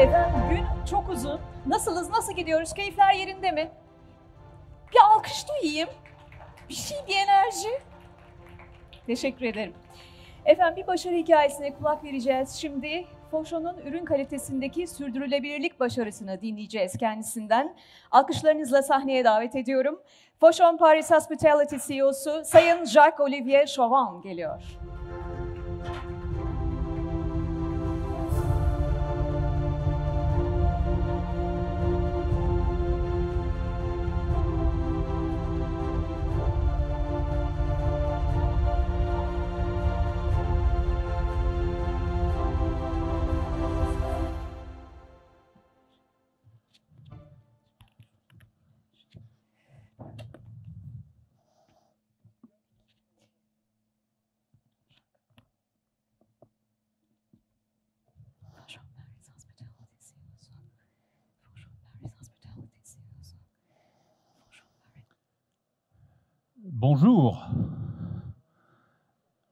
Efendim gün çok uzun. Nasılız, nasıl gidiyoruz? Keyifler yerinde mi? Bir alkış duyayım. Bir şey, bir enerji. Teşekkür ederim. Efendim bir başarı hikayesine kulak vereceğiz şimdi. Fauchon'un ürün kalitesindeki sürdürülebilirlik başarısını dinleyeceğiz kendisinden. Alkışlarınızla sahneye davet ediyorum. Fauchon Paris Hospitality CEO'su Sayın Jacques-Olivier Chauvin geliyor. Bonjour.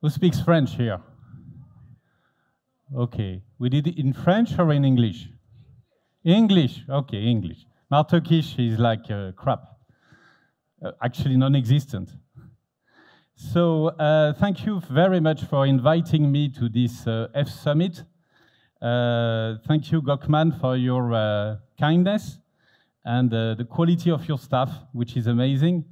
Who speaks French here? Okay. We did it in French or in English? English. Okay, English. My Turkish is like crap. Actually non-existent. So thank you very much for inviting me to this F Summit. Thank you, Gokman, for your kindness and the quality of your staff, which is amazing.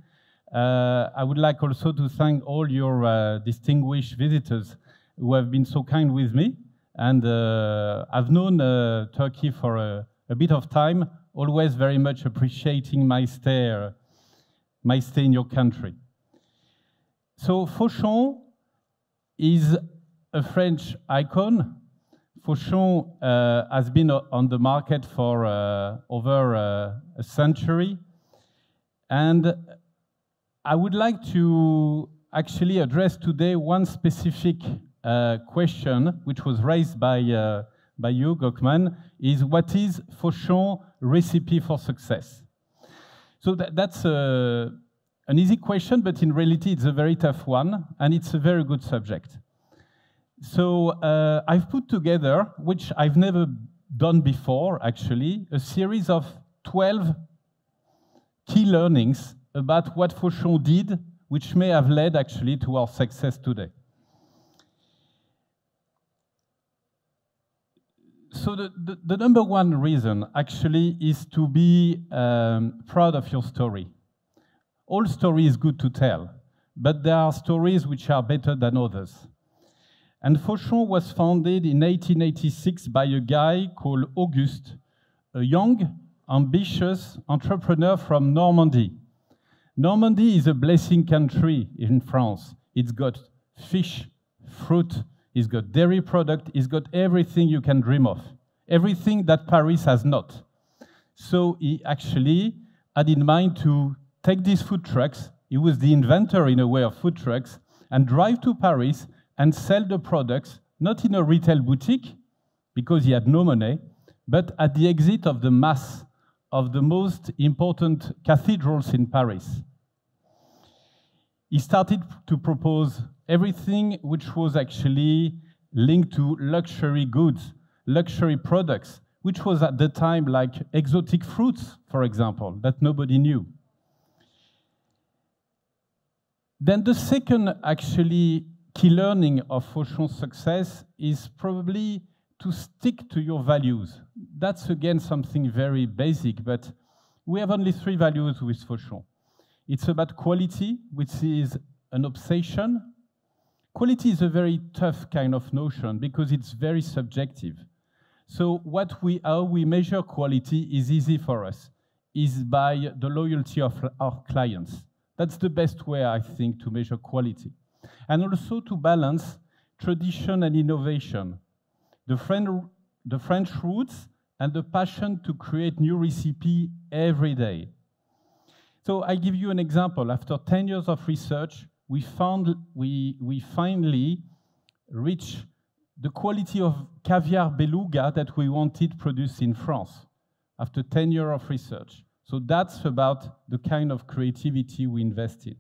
I would like also to thank all your distinguished visitors who have been so kind with me. And I've known Turkey for a bit of time, always very much appreciating my stay in your country. So Fauchon is a French icon. Fauchon has been on the market for over a century. And I would like to actually address today one specific question, which was raised by you, Gokman, is what is Fauchon recipe for success? So that's an easy question, but in reality it's a very tough one, and it's a very good subject. So I've put together, which I've never done before actually, a series of 12 key learnings about what Fauchon did, which may have led actually to our success today. So the number one reason actually is to be proud of your story. All story is good to tell, but there are stories which are better than others. And Fauchon was founded in 1886 by a guy called Auguste, a young, ambitious entrepreneur from Normandy. Normandy is a blessing country in France. It's got fish, fruit, it's got dairy product, it's got everything you can dream of, everything that Paris has not. So he actually had in mind to take these food trucks, he was the inventor in a way of food trucks, and drive to Paris and sell the products, not in a retail boutique, because he had no money, but at the exit of the mass of the most important cathedrals in Paris. He started to propose everything which was actually linked to luxury goods, luxury products, which was at the time like exotic fruits, for example, that nobody knew. Then the second actually key learning of Fauchon's success is probably to stick to your values. That's again something very basic, but we have only 3 values with Fauchon. It's about quality, which is an obsession. Quality is a very tough kind of notion because it's very subjective. So how we measure quality is easy for us, is by the loyalty of our clients. That's the best way, I think, to measure quality. And also to balance tradition and innovation, the French roots and the passion to create new recipe every day. So I give you an example. After 10 years of research, we finally reached the quality of caviar beluga that we wanted produced in France after 10 years of research. So that's about the kind of creativity we invest in.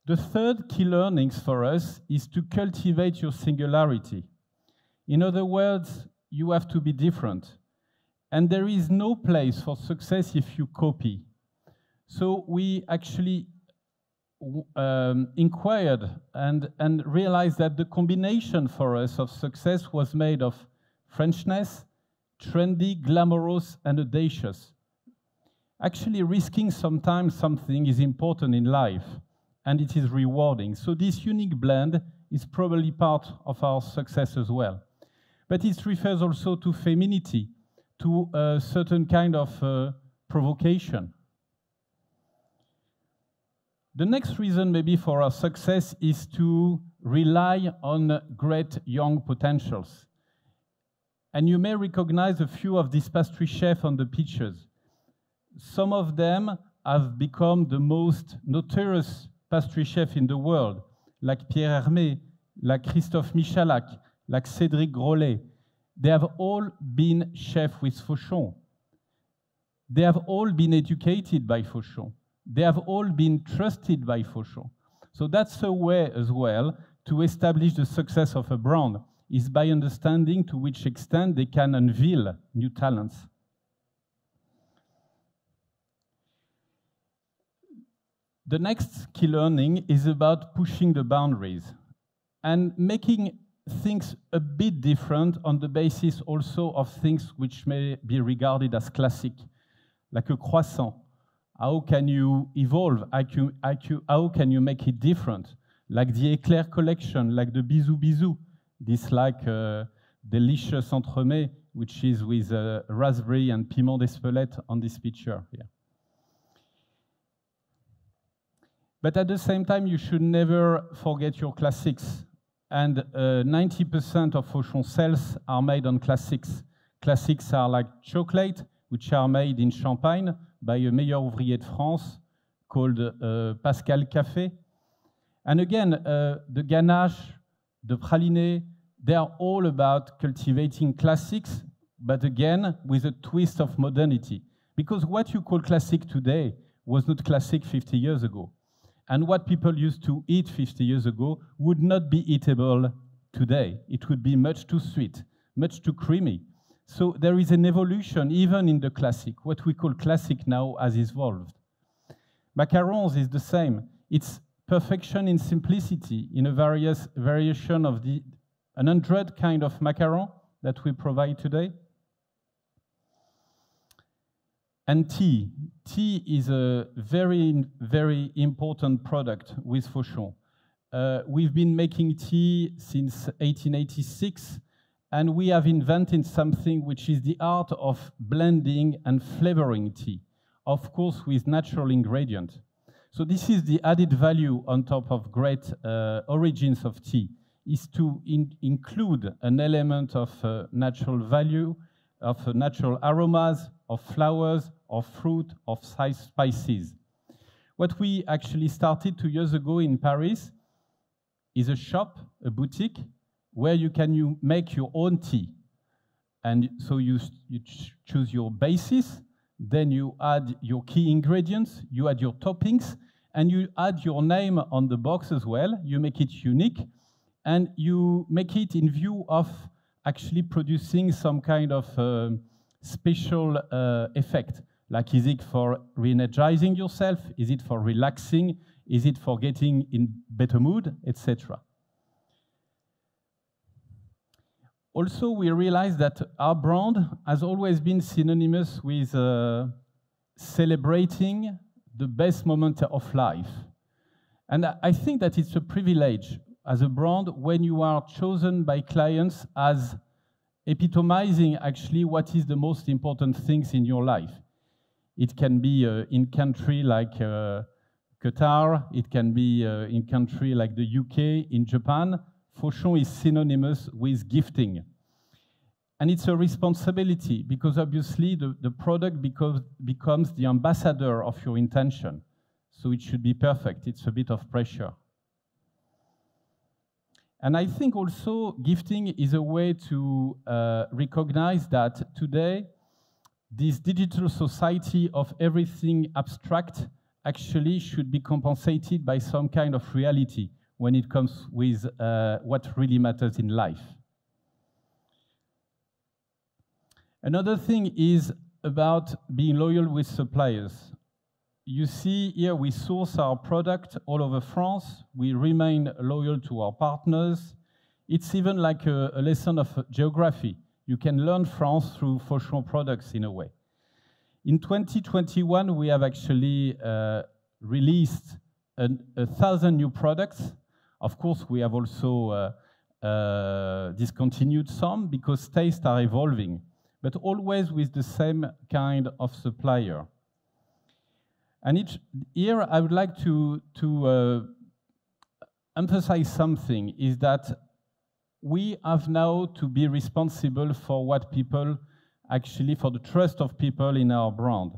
The third key learnings for us is to cultivate your singularity. In other words, you have to be different. And there is no place for success if you copy. So we actually inquired and realized that the combination for us of success was made of Frenchness, trendy, glamorous, and audacious. Actually, risking sometimes something is important in life, and it is rewarding. So this unique blend is probably part of our success as well. But it refers also to femininity, to a certain kind of provocation. The next reason maybe for our success is to rely on great young potentials. And you may recognize a few of these pastry chefs on the pictures. Some of them have become the most notorious pastry chefs in the world, like Pierre Hermé, like Christophe Michalak, like Cédric Grolet. They have all been chefs with Fauchon. They have all been educated by Fauchon. They have all been trusted by Fauchon. So that's a way as well to establish the success of a brand, is by understanding to which extent they can unveil new talents. The next key learning is about pushing the boundaries and making things a bit different on the basis also of things which may be regarded as classic, like a croissant. How can you evolve? How can you make it different? Like the Éclair collection, like the Bisou Bisou, this like delicious entremet, which is with raspberry and piment d'Espelette on this picture here. But at the same time, you should never forget your classics. And 90% of Fauchon sales are made on classics. Classics are like chocolate, which are made in Champagne by a meilleur ouvrier de France called Pascal Café. And again, the ganache, the praliné, they are all about cultivating classics, but again, with a twist of modernity. Because what you call classic today was not classic 50 years ago. And what people used to eat 50 years ago would not be eatable today. It would be much too sweet, much too creamy. So there is an evolution even in the classic. What we call classic now has evolved. Macarons is the same. It's perfection in simplicity in a variation of the 100 kind of macaron that we provide today. And tea. Tea is a very, very important product with Fauchon. We've been making tea since 1886, and we have invented something which is the art of blending and flavoring tea, of course with natural ingredients. So this is the added value on top of great origins of tea, is to include an element of natural value, of natural aromas, of flowers, of fruit, of spices. What we actually started 2 years ago in Paris is a shop, a boutique, where you can make your own tea. And so you choose your basis, then you add your key ingredients, you add your toppings, and you add your name on the box as well. You make it unique, and you make it in view of actually producing some kind of special effect. Like, is it for re-energizing yourself? Is it for relaxing? Is it for getting in better mood, etc.? Also, we realized that our brand has always been synonymous with celebrating the best moment of life. And I think that it's a privilege as a brand when you are chosen by clients as epitomizing actually what is the most important things in your life. It can be in country like Qatar, it can be in country like the UK, in Japan. Fauchon is synonymous with gifting. And it's a responsibility because obviously the product becomes the ambassador of your intention. So it should be perfect. It's a bit of pressure. And I think also gifting is a way to recognize that today, this digital society of everything abstract actually should be compensated by some kind of reality when it comes with what really matters in life. Another thing is about being loyal with suppliers. You see here we source our product all over France. We remain loyal to our partners. It's even like a lesson of geography. You can learn France through Fauchon products in a way. In 2021, we have actually released 1,000 new products. Of course, we have also discontinued some because tastes are evolving, but always with the same kind of supplier. And here I would like to emphasize something, is that we have now to be responsible for what people actually, for the trust of people in our brand.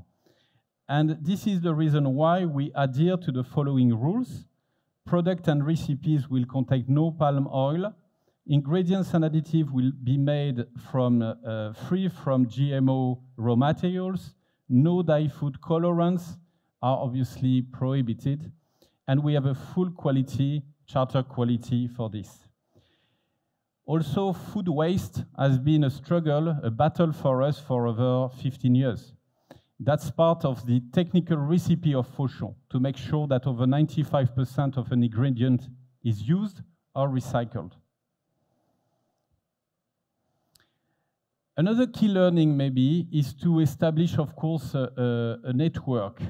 And this is the reason why we adhere to the following rules. Product and recipes will contain no palm oil. Ingredients and additives will be made free from GMO raw materials. No dye food colorants are obviously prohibited. And we have a full quality, charter quality for this. Also, food waste has been a struggle, a battle for us for over 15 years. That's part of the technical recipe of Fauchon, to make sure that over 95% of an ingredient is used or recycled. Another key learning maybe is to establish, of course, a network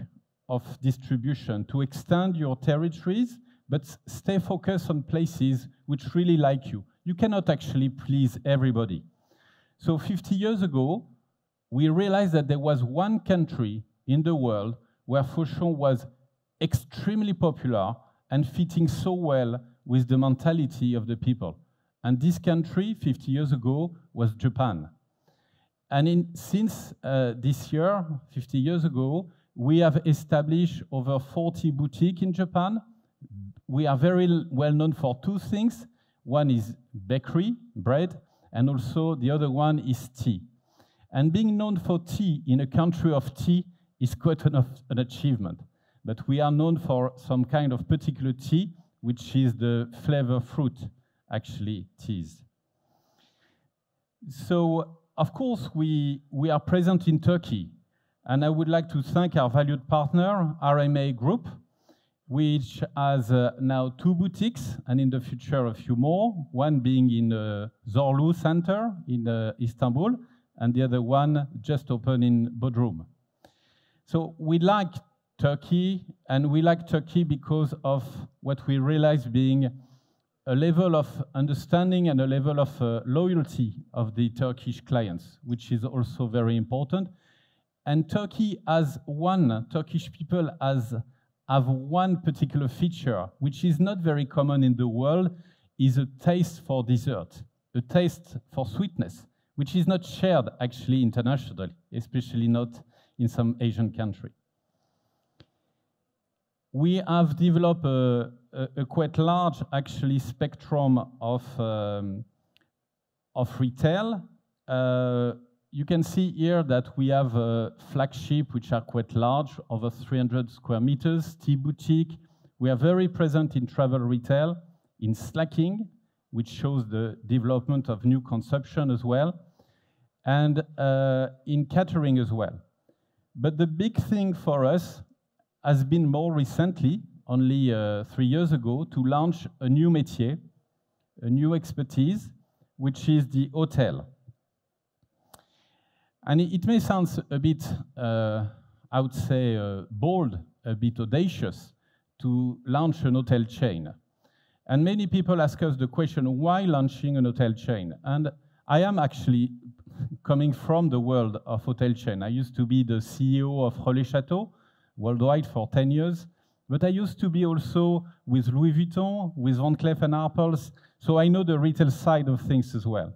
of distribution, to extend your territories, but stay focused on places which really like you. You cannot actually please everybody. So 50 years ago, we realized that there was one country in the world where Fauchon was extremely popular and fitting so well with the mentality of the people. And this country, 50 years ago, was Japan. And since this year, 50 years ago, we have established over 40 boutiques in Japan. We are very well known for two things. One is bakery, bread, and also the other one is tea. And being known for tea in a country of tea is quite an achievement. But we are known for some kind of particular tea, which is the flavor fruit, actually, teas. So, of course, we are present in Turkey. And I would like to thank our valued partner, RMA Group, which has now 2 boutiques, and in the future a few more, one being in Zorlu Center in Istanbul, and the other one just opened in Bodrum. So we like Turkey, and we like Turkey because of what we realize being a level of understanding and a level of loyalty of the Turkish clients, which is also very important. And Turkey Turkish people have one particular feature, which is not very common in the world, is a taste for dessert, a taste for sweetness, which is not shared actually internationally, especially not in some Asian country. We have developed a quite large actually spectrum of retail. You can see here that we have a flagship, which are quite large, over 300 square meters, tea boutique. We are very present in travel retail, in snacking, which shows the development of new consumption as well, and in catering as well. But the big thing for us has been more recently, only 3 years ago, to launch a new métier, a new expertise, which is the hotel. And it may sound a bit, I would say, bold, a bit audacious to launch an hotel chain. And many people ask us the question, why launching an hotel chain? And I am actually coming from the world of hotel chain. I used to be the CEO of Relais Château worldwide for 10 years, but I used to be also with Louis Vuitton, with Van Cleef & Arpels, so I know the retail side of things as well.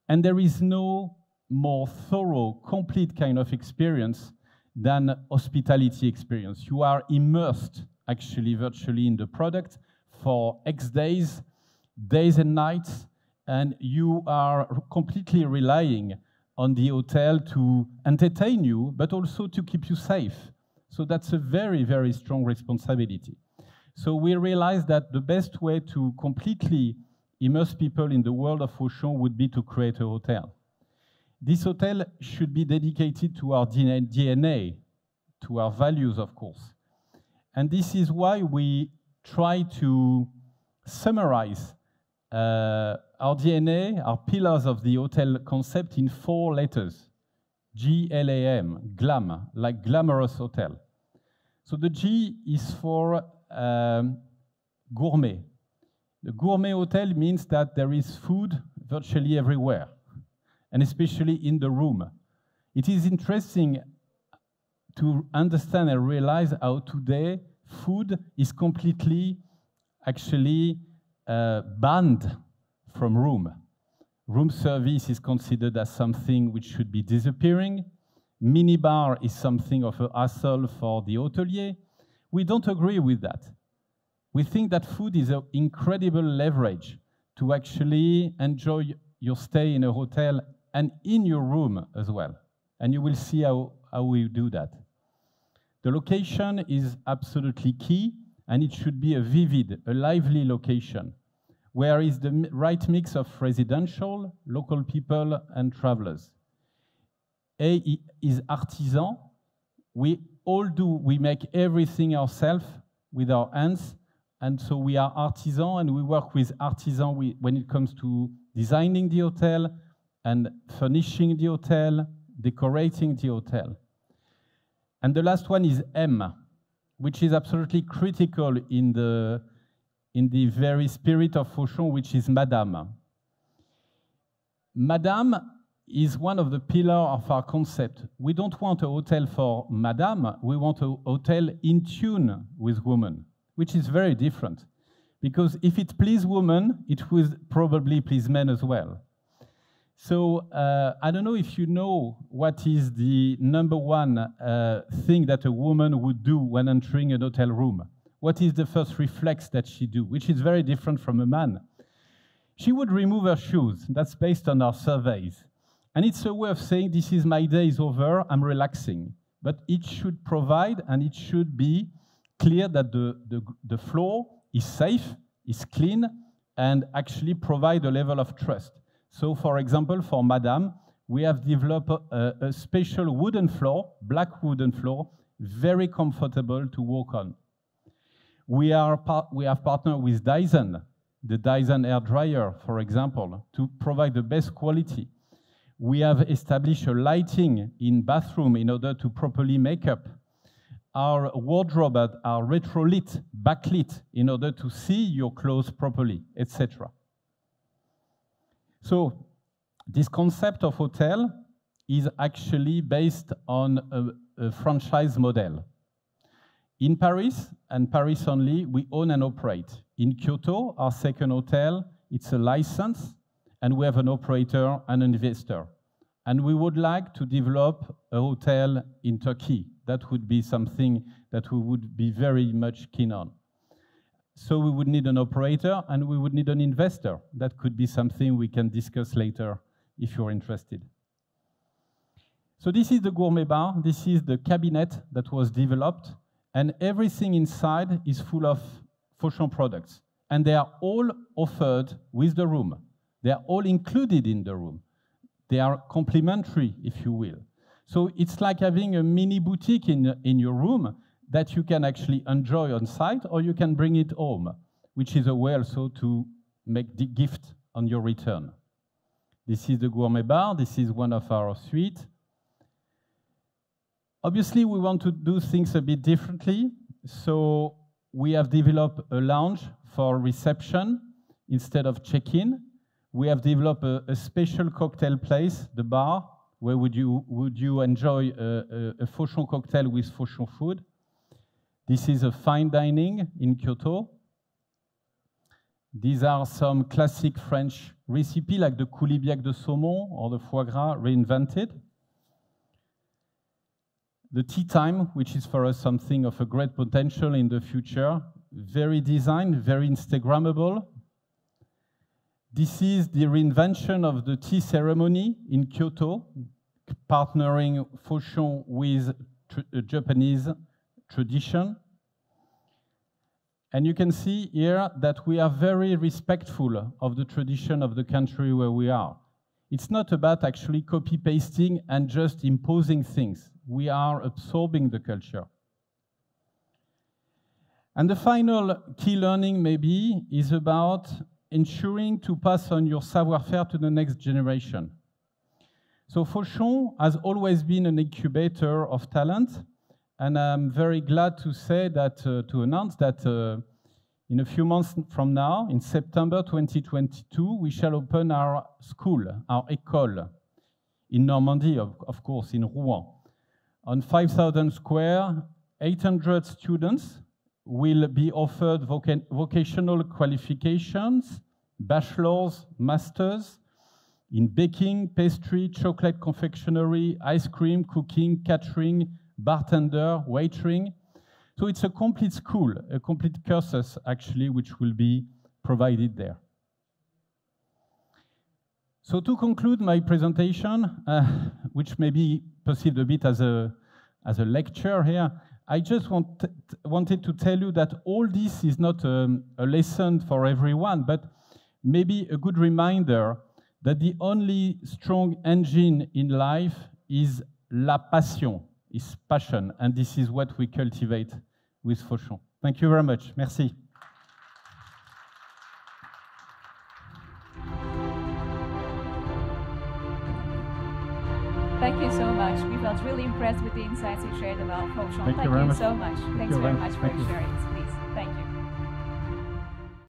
And there is no more thorough, complete kind of experience than hospitality experience. You are immersed, actually, virtually in the product for X days, days and nights, and you are completely relying on the hotel to entertain you, but also to keep you safe. So that's a very, very strong responsibility. So we realized that the best way to completely immerse people in the world of Fauchon would be to create a hotel. This hotel should be dedicated to our DNA, to our values, of course. And this is why we try to summarize our DNA, our pillars of the hotel concept in 4 letters. GLAM, glam, like glamorous hotel. So the G is for gourmet. The gourmet hotel means that there is food virtually everywhere, and especially in the room. It is interesting to understand and realize how today food is completely actually banned from room. Room service is considered as something which should be disappearing. Minibar is something of a hassle for the hotelier. We don't agree with that. We think that food is an incredible leverage to actually enjoy your stay in a hotel and in your room as well. And you will see how we do that. The location is absolutely key, and it should be a vivid, a lively location, where is the right mix of residential, local people, and travelers. A is artisan. We make everything ourselves with our hands, and so we are artisan, and we work with artisan when it comes to designing the hotel and furnishing the hotel, decorating the hotel. And the last one is M, which is absolutely critical in the very spirit of Fauchon, which is Madame. Madame is one of the pillars of our concept. We don't want a hotel for Madame, we want a hotel in tune with women, which is very different. Because if it pleases women, it will probably please men as well. So I don't know if you know what is the #1 thing that a woman would do when entering a hotel room. What is the first reflex that she do, which is very different from a man? She would remove her shoes. That's based on our surveys. And it's a way of saying, this is my day is over, I'm relaxing. But it should provide, and it should be clear that the floor is safe, is clean, and actually provide a level of trust. So, for example, for Madame, we have developed a special wooden floor, black wooden floor, very comfortable to walk on. We have partnered with Dyson, the Dyson air dryer, for example, to provide the best quality. We have established a lighting in bathroom in order to properly make up. Our wardrobe are retro-lit, backlit, in order to see your clothes properly, etc. So this concept of hotel is actually based on a franchise model. In Paris, and Paris only, we own and operate. In Kyoto, our second hotel, it's a license, and we have an operator and an investor. And we would like to develop a hotel in Turkey. That would be something that we would be very much keen on. So we would need an operator, and we would need an investor. That could be something we can discuss later if you're interested. So this is the Gourmet Bar. This is the cabinet that was developed, and everything inside is full of Fauchon products. And they are all offered with the room. They are all included in the room. They are complementary, if you will. So it's like having a mini boutique in your room that you can actually enjoy on site, or you can bring it home, which is a way also to make the gift on your return. This is the Gourmet Bar. This is one of our suites. Obviously, we want to do things a bit differently. So we have developed a lounge for reception instead of check-in. We have developed a special cocktail place, the bar, where would you enjoy a Fauchon cocktail with Fauchon food. This is a fine dining in Kyoto. These are some classic French recipes like the coulibiac de saumon or the foie gras reinvented. The tea time, which is for us something of a great potential in the future, very designed, very Instagrammable. This is the reinvention of the tea ceremony in Kyoto, partnering Fauchon with Japanese tradition. And you can see here that we are very respectful of the tradition of the country where we are. It's not about actually copy-pasting and just imposing things. We are absorbing the culture. And the final key learning maybe is about ensuring to pass on your savoir-faire to the next generation. So Fauchon has always been an incubator of talent, and I'm very glad to say that, to announce that in a few months from now, in September 2022, we shall open our school, our école, in Normandy, of course, in Rouen. On 5,000 square, 800 students will be offered vocational qualifications, bachelor's, master's, in baking, pastry, chocolate confectionery, ice cream, cooking, catering, bartender, waitering. So it's a complete school, a complete cursus actually, which will be provided there. So to conclude my presentation, which may be perceived a bit as a lecture here, I just wanted to tell you that all this is not a lesson for everyone, but maybe a good reminder that the only strong engine in life is la passion, is passion, and this is what we cultivate with Fauchon. Thank you very much. Merci. Thank you so much. We felt really impressed with the insights you shared about Fauchon. Thank you very much. So much. Thanks very much for sharing.